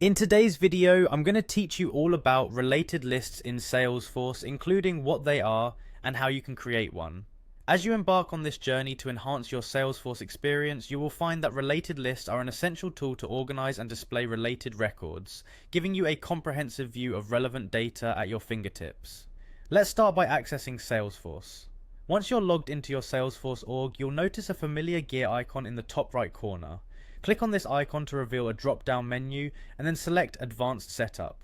In today's video, I'm going to teach you all about related lists in Salesforce, including what they are and how you can create one. As you embark on this journey to enhance your Salesforce experience, you will find that related lists are an essential tool to organize and display related records, giving you a comprehensive view of relevant data at your fingertips. Let's start by accessing Salesforce. Once you're logged into your Salesforce org, you'll notice a familiar gear icon in the top right corner. Click on this icon to reveal a drop-down menu and then select Advanced Setup.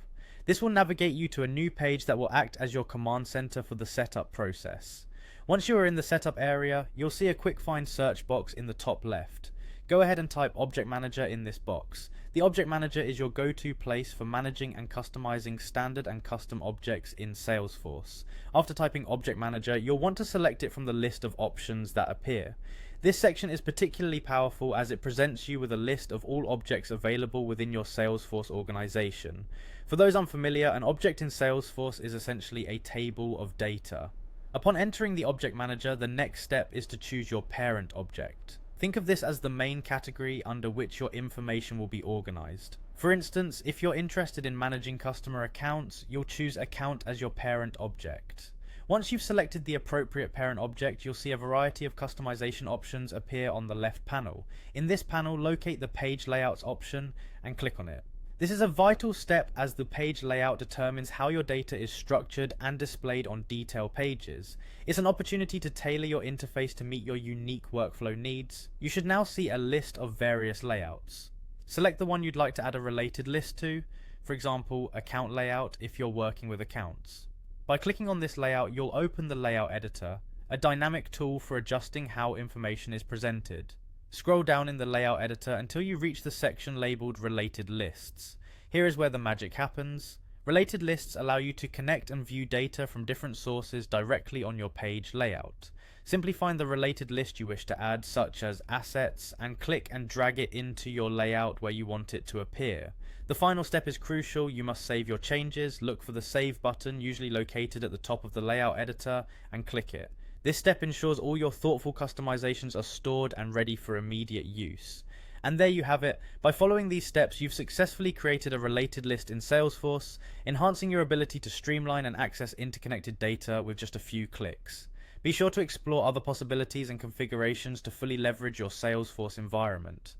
This will navigate you to a new page that will act as your command center for the setup process. Once you are in the setup area, you'll see a quick find search box in the top left. Go ahead and type Object Manager in this box. The Object Manager is your go-to place for managing and customizing standard and custom objects in Salesforce. After typing Object Manager, you'll want to select it from the list of options that appear. This section is particularly powerful as it presents you with a list of all objects available within your Salesforce organization. For those unfamiliar, an object in Salesforce is essentially a table of data. Upon entering the Object Manager, the next step is to choose your parent object. Think of this as the main category under which your information will be organized. For instance, if you're interested in managing customer accounts, you'll choose Account as your parent object. Once you've selected the appropriate parent object, you'll see a variety of customization options appear on the left panel. In this panel, locate the Page Layouts option and click on it. This is a vital step as the page layout determines how your data is structured and displayed on detail pages. It's an opportunity to tailor your interface to meet your unique workflow needs. You should now see a list of various layouts. Select the one you'd like to add a related list to, for example, Account Layout if you're working with accounts. By clicking on this layout, you'll open the Layout Editor, a dynamic tool for adjusting how information is presented. Scroll down in the Layout Editor until you reach the section labeled Related Lists. Here is where the magic happens. Related lists allow you to connect and view data from different sources directly on your page layout. Simply find the related list you wish to add, such as assets, and click and drag it into your layout where you want it to appear. The final step is crucial. You must save your changes, look for the Save button, usually located at the top of the Layout Editor, and click it. This step ensures all your thoughtful customizations are stored and ready for immediate use. And there you have it. By following these steps, you've successfully created a related list in Salesforce, enhancing your ability to streamline and access interconnected data with just a few clicks. Be sure to explore other possibilities and configurations to fully leverage your Salesforce environment.